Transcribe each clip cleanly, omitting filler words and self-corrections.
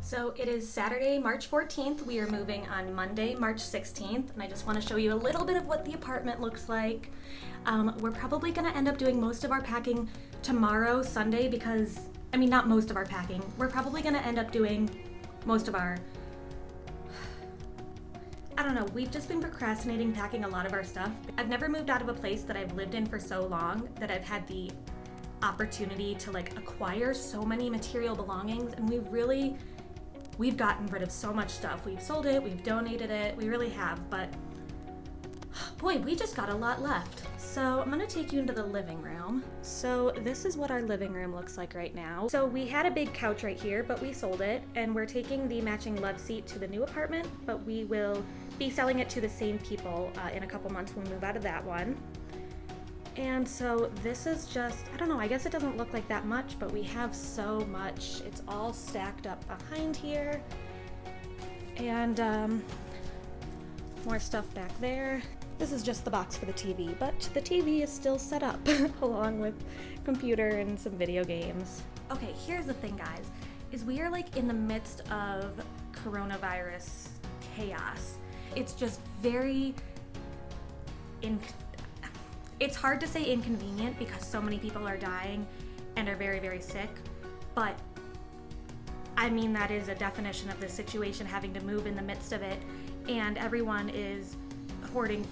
So it is Saturday, March 14th. We are moving on Monday, March 16th, and I just want to show you a little bit of what the apartment looks like. We're probably going to end up doing most of our packing tomorrow, Sunday, because, not most of our packing. We're probably going to end up doing most of our, we've just been procrastinating packing a lot of our stuff. I've never moved out of a place that I've lived in for so long that I've had the opportunity to acquire so many material belongings, and we've gotten rid of so much stuff. We've sold it, we've donated it, we really have, but boy, we just got a lot left. So I'm gonna take you into the living room. So this is what our living room looks like right now. So we had a big couch right here, but we sold it, and we're taking the matching love seat to the new apartment, but we will be selling it to the same people in a couple months when we move out of that one. And so this is just, I guess it doesn't look like that much, but we have so much. It's all stacked up behind here. And more stuff back there. This is just the box for the TV, but the TV is still set up along with computer and some video games. Okay, here's the thing, guys, is we are in the midst of coronavirus chaos. It's just it's hard to say inconvenient because so many people are dying and are very, very sick, but that is a definition of the situation, having to move in the midst of it, and everyone is hoarding.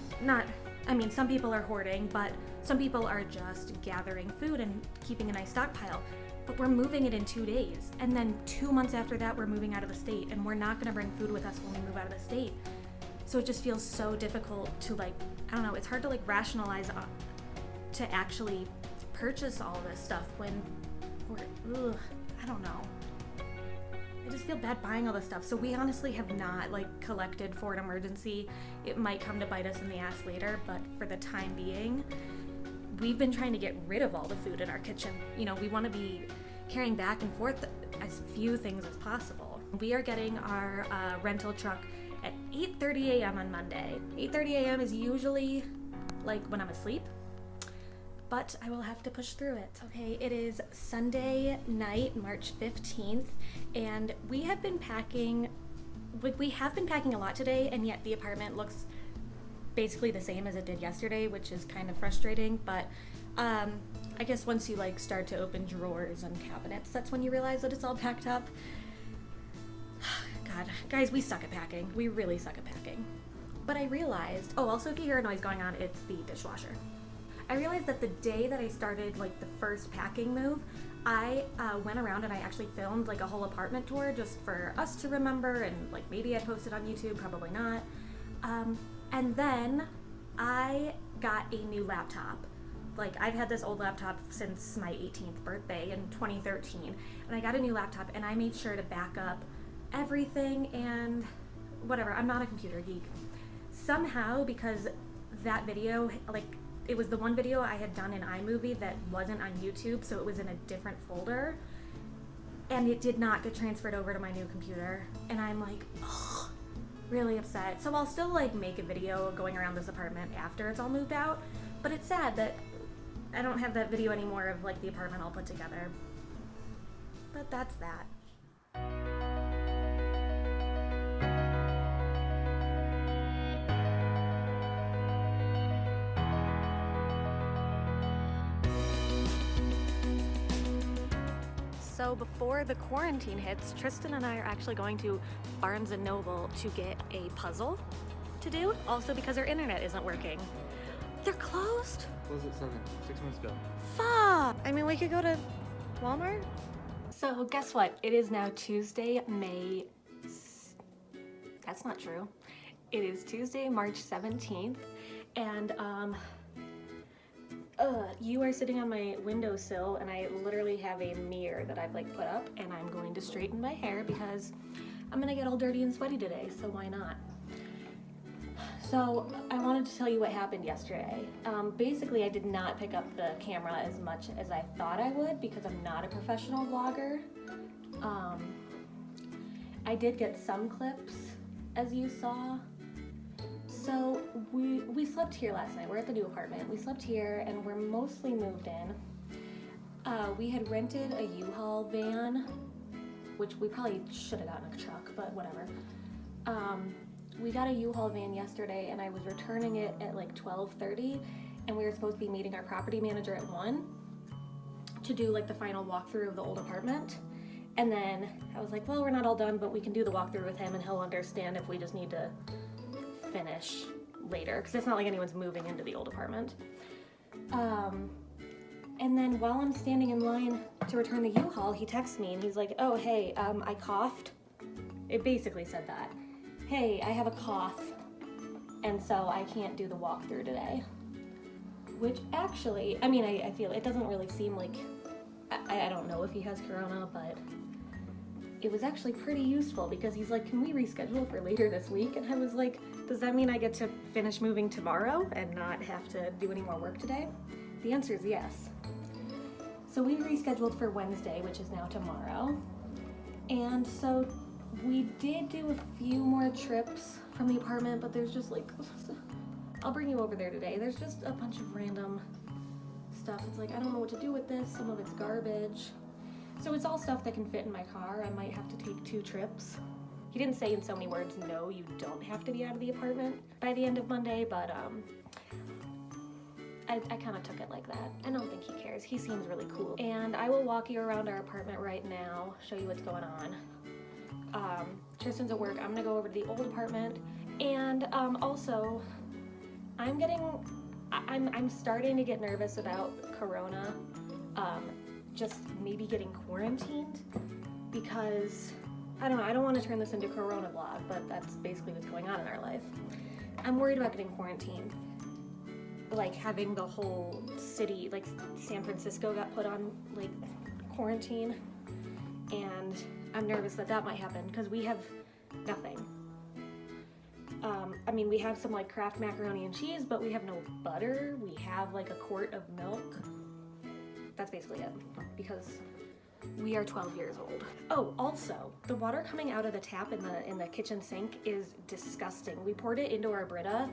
Some people are hoarding, but some people are just gathering food and keeping a nice stockpile. But we're moving it in 2 days, and then 2 months after that we're moving out of the state, and we're not going to bring food with us when we move out of the state. So it just feels so difficult to it's hard to rationalize to actually purchase all this stuff when I just feel bad buying all this stuff. So we honestly have not collected for an emergency. It might come to bite us in the ass later, but for the time being, we've been trying to get rid of all the food in our kitchen. We want to be carrying back and forth as few things as possible. We are getting our rental truck at 8:30 a.m. on Monday. 8:30 a.m. is usually when I'm asleep, but I will have to push through it. Okay, it is Sunday night, March 15th, and we have been packing a lot today, and yet the apartment looks basically the same as it did yesterday, which is kind of frustrating, but I guess once you start to open drawers and cabinets, that's when you realize that it's all packed up. God, guys, we suck at packing. We really suck at packing. But I realized, also if you hear a noise going on, it's the dishwasher. I realized that the day that I started the first packing move, I went around and I actually filmed a whole apartment tour just for us to remember, and maybe I'd post it on YouTube, probably not. And then I got a new laptop. I've had this old laptop since my 18th birthday in 2013, and I got a new laptop and I made sure to back up everything and whatever. I'm not a computer geek. Somehow, because that video, it was the one video I had done in iMovie that wasn't on YouTube, so it was in a different folder, and it did not get transferred over to my new computer, and I'm really upset. So I'll still make a video going around this apartment after it's all moved out, but it's sad that I don't have that video anymore of the apartment all put together. But that's that. So before the quarantine hits, Tristan and I are actually going to Barnes & Noble to get a puzzle to do, also because our internet isn't working. They're closed? Closed at 6 months ago. Fuck! We could go to Walmart? So guess what? It is now Tuesday, That's not true. It is Tuesday, March 17th, and you are sitting on my windowsill, and I literally have a mirror that I've put up, and I'm going to straighten my hair because I'm gonna get all dirty and sweaty today, so why not? So I wanted to tell you what happened yesterday. Basically, I did not pick up the camera as much as I thought I would because I'm not a professional vlogger. I did get some clips, as you saw. So we slept here last night. We're at the new apartment. We slept here and we're mostly moved in. We had rented a U-Haul van which we probably should have gotten a truck, but whatever. We got a U-Haul van yesterday, and I was returning it at like 12:30, and we were supposed to be meeting our property manager at 1 to do like the final walkthrough of the old apartment. And then I was like, well, we're not all done, but we can do the walkthrough with him and he'll understand if we just need to finish later, because it's not like anyone's moving into the old apartment. And then while I'm standing in line to return the U-Haul, he texts me and he's like, oh, hey, I coughed. It basically said that. Hey, I have a cough, and so I can't do the walkthrough today. Which actually, I mean, I feel it doesn't really seem like, I don't know if he has corona, but it was actually pretty useful because he's like, can we reschedule for later this week? And I was like, does that mean I get to finish moving tomorrow and not have to do any more work today? The answer is yes. So we rescheduled for Wednesday, which is now tomorrow. And so we did do a few more trips from the apartment, but there's just like, I'll bring you over there today. There's just a bunch of random stuff. It's like, I don't know what to do with this. Some of it's garbage. So it's all stuff that can fit in my car. I might have to take 2 trips. He didn't say in so many words, no, you don't have to be out of the apartment by the end of Monday, but I kind of took it like that. I don't think he cares. He seems really cool. And I will walk you around our apartment right now, show you what's going on. Tristan's at work. I'm gonna go over to the old apartment. And also, I'm starting to get nervous about corona. Just maybe getting quarantined, because I don't know, I don't want to turn this into corona vlog, but that's basically what's going on in our life. I'm worried about getting quarantined, like having the whole city, like San Francisco got put on like quarantine, and I'm nervous that that might happen because we have nothing. I mean, we have some like Kraft macaroni and cheese, but we have no butter. We have like a quart of milk. That's basically it, because we are 12 years old. Oh, also, the water coming out of the tap in the kitchen sink is disgusting. We poured it into our Brita,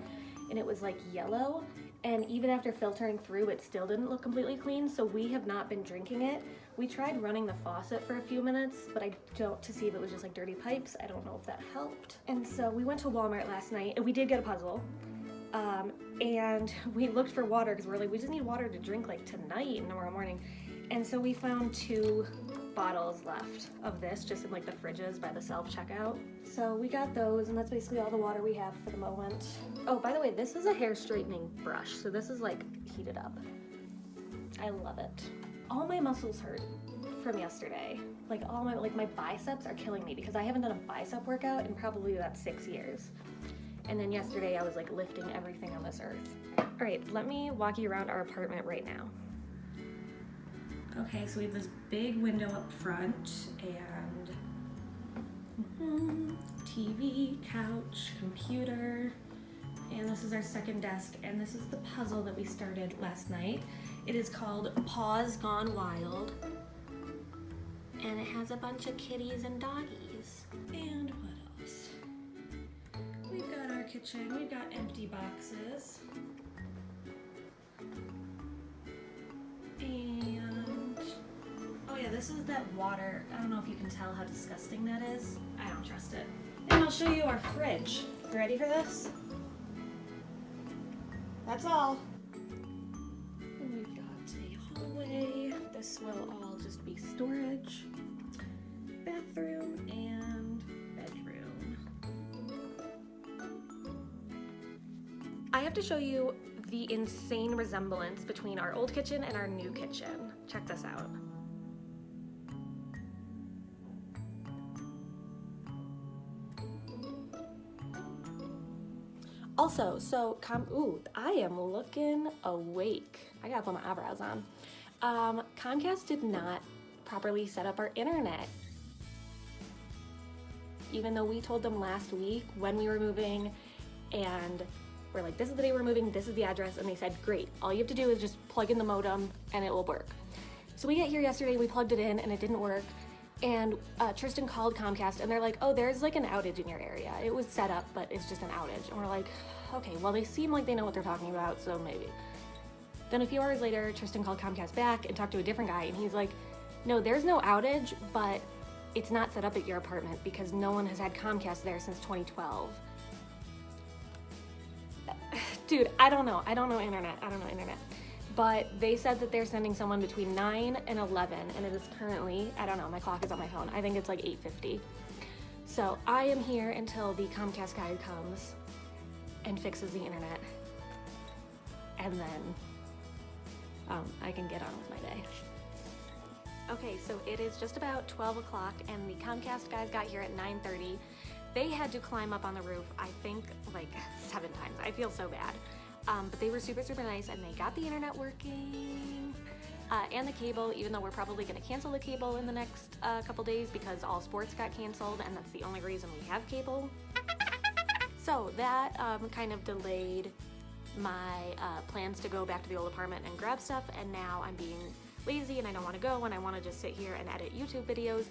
and it was like yellow, and even after filtering through, it still didn't look completely clean, so we have not been drinking it. We tried running the faucet for a few minutes, but to see if it was just like dirty pipes. I don't know if that helped. And so we went to Walmart last night, and we did get a puzzle. And we looked for water because we're like, we just need water to drink like tonight and tomorrow morning. And so we found 2 bottles left of this just in like the fridges by the self-checkout. So we got those, and that's basically all the water we have for the moment. Oh, by the way, this is a hair straightening brush. So this is like heated up. I love it. All my muscles hurt from yesterday. Like my biceps are killing me because I haven't done a bicep workout in probably about 6 years. And then yesterday I was like lifting everything on this earth. All right, let me walk you around our apartment right now. Okay, so we have this big window up front and TV, couch, computer, and this is our second desk, and this is the puzzle that we started last night. It is called Paws Gone Wild, and it has a bunch of kitties and doggies. And what else? We've got our kitchen, we've got empty boxes. And, oh yeah, this is that water. I don't know if you can tell how disgusting that is. I don't trust it. And I'll show you our fridge. You ready for this? That's all. And we've got a hallway. This will all just be storage. Bathroom and bedroom. I have to show you the insane resemblance between our old kitchen and our new kitchen. Check this out. Also, I am looking awake. I gotta put my eyebrows on. Comcast did not properly set up our internet. Even though we told them last week when we were moving, and we're like, this is the day we're moving, this is the address, and they said, great, all you have to do is just plug in the modem and it will work. So we get here yesterday, we plugged it in and it didn't work, and Tristan called Comcast and they're like, oh, there's like an outage in your area. It was set up, but it's just an outage. And we're like, okay, well, they seem like they know what they're talking about, so maybe. Then a few hours later, Tristan called Comcast back and talked to a different guy, and he's like, no, there's no outage, but it's not set up at your apartment because no one has had Comcast there since 2012. Dude, I don't know internet. But they said that they're sending someone between 9 and 11, and it is currently, I don't know, my clock is on my phone. I think it's like 8:50. So I am here until the Comcast guy comes and fixes the internet. And then I can get on with my day. Okay, so it is just about 12 o'clock and the Comcast guys got here at 9:30. They had to climb up on the roof, I think, like 7 times. I feel so bad. But they were super, super nice and they got the internet working and the cable, even though we're probably gonna cancel the cable in the next couple days because all sports got canceled and that's the only reason we have cable. So that kind of delayed my plans to go back to the old apartment and grab stuff, and now I'm being lazy and I don't want to go and I want to just sit here and edit YouTube videos.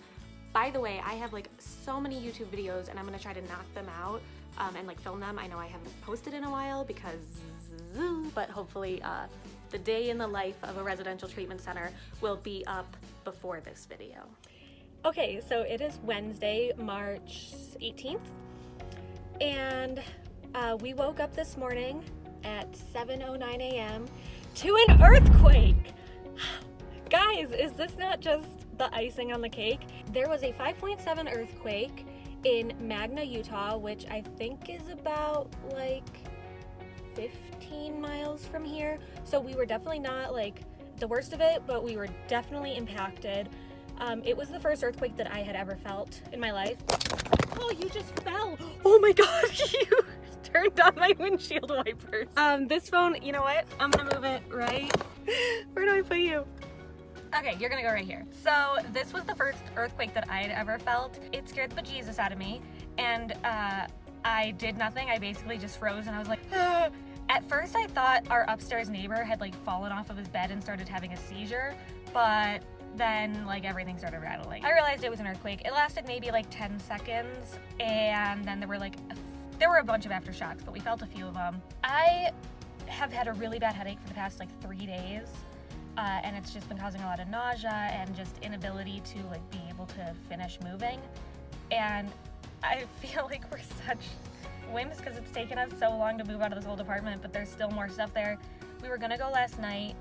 By the way, I have like so many YouTube videos and I'm going to try to knock them out and like film them. I know I haven't posted in a while because, but hopefully the day in the life of a residential treatment center will be up before this video. Okay, so it is Wednesday, March 18th, and we woke up this morning at 7:09 a.m. to an earthquake. Guys, is this not just the icing on the cake? There was a 5.7 earthquake in Magna, Utah, which I think is about like 15 miles from here. So we were definitely not like the worst of it, but we were definitely impacted. It was the first earthquake that I had ever felt in my life. Oh, you just fell. Oh my God, you turned on my windshield wipers. This phone, you know what? I'm gonna move it right. Where do I put you? Okay, you're gonna go right here. So this was the first earthquake that I had ever felt. It scared the bejesus out of me, and I did nothing. I basically just froze, and I was like, ah. At first I thought our upstairs neighbor had like fallen off of his bed and started having a seizure, but then like everything started rattling. I realized it was an earthquake. It lasted maybe like 10 seconds, and then there were a bunch of aftershocks, but we felt a few of them. I have had a really bad headache for the past like 3 days. And it's just been causing a lot of nausea and just inability to like be able to finish moving. And I feel like we're such wimps because it's taken us so long to move out of this old apartment, but there's still more stuff there. We were gonna go last night,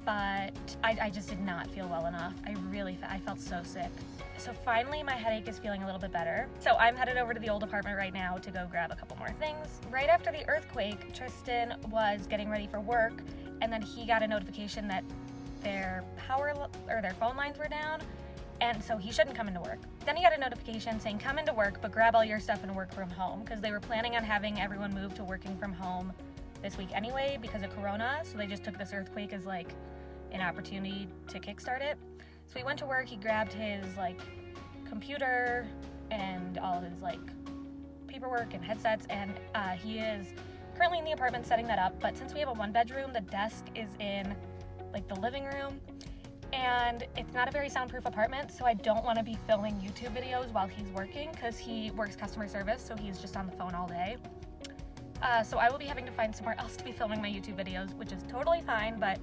but I just did not feel well enough. I felt so sick. So finally my headache is feeling a little bit better. So I'm headed over to the old apartment right now to go grab a couple more things. Right after the earthquake, Tristan was getting ready for work, and then he got a notification that their phone lines were down, and so he shouldn't come into work. Then he got a notification saying come into work, but grab all your stuff and work from home, because they were planning on having everyone move to working from home this week anyway because of Corona, so they just took this earthquake as like an opportunity to kickstart it. So he went to work, he grabbed his like computer and all of his like paperwork and headsets, and he is currently in the apartment setting that up. But since we have a 1-bedroom, the desk is in like the living room, and it's not a very soundproof apartment, so I don't want to be filming YouTube videos while he's working because he works customer service, so he's just on the phone all day. So I will be having to find somewhere else to be filming my YouTube videos, which is totally fine, but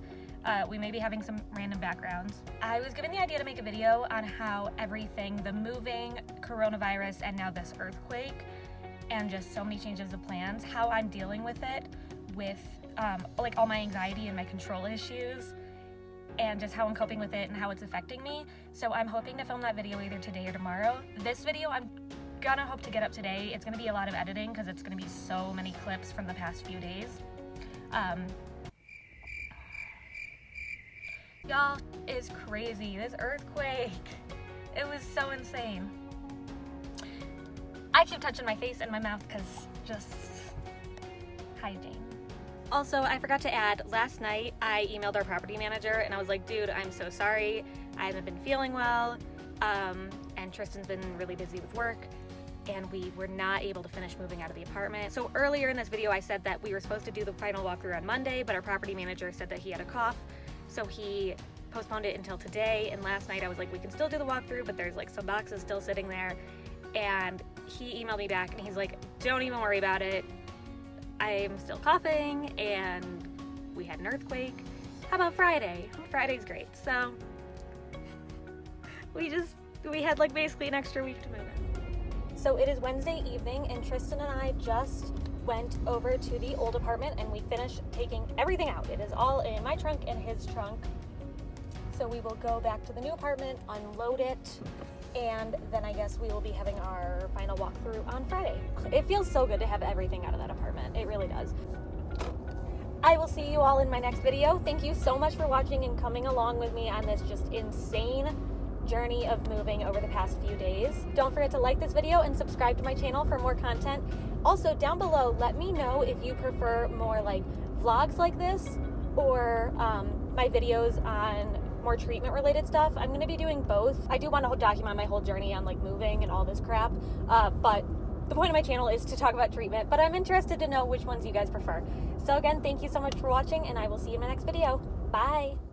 we may be having some random backgrounds. I was given the idea to make a video on how everything, the moving, coronavirus, and now this earthquake, and just so many changes of plans, how I'm dealing with it, with like all my anxiety and my control issues, and just how I'm coping with it and how it's affecting me. So I'm hoping to film that video either today or tomorrow. This video I'm gonna hope to get up today. It's gonna be a lot of editing because it's gonna be so many clips from the past few days. Y'all, is crazy. This earthquake, it was so insane. I keep touching my face and my mouth because just hygiene. Also, I forgot to add, last night I emailed our property manager and I was like, dude, I'm so sorry. I haven't been feeling well, and Tristan's been really busy with work, and we were not able to finish moving out of the apartment. So earlier in this video I said that we were supposed to do the final walkthrough on Monday, but our property manager said that he had a cough, so he postponed it until today. And last night I was like, we can still do the walkthrough, but there's like some boxes still sitting there. And he emailed me back and he's like, don't even worry about it. I'm still coughing and we had an earthquake. How about Friday? Friday's great. So We had like basically an extra week to move in. So it is Wednesday evening and Tristan and I just went over to the old apartment and we finished taking everything out. It is all in my trunk and his trunk. So we will go back to the new apartment, unload it, and then I guess we will be having our final walkthrough on Friday. It feels so good to have everything out of that apartment. It really does. I will see you all in my next video. Thank you so much for watching and coming along with me on this just insane journey of moving over the past few days. Don't forget to like this video and subscribe to my channel for more content. Also, down below, let me know if you prefer more like vlogs like this or my videos on more treatment related stuff. I'm going to be doing both. I do want to document my whole journey on like moving and all this crap, but the point of my channel is to talk about treatment, but I'm interested to know which ones you guys prefer. So again, thank you so much for watching and I will see you in my next video. Bye!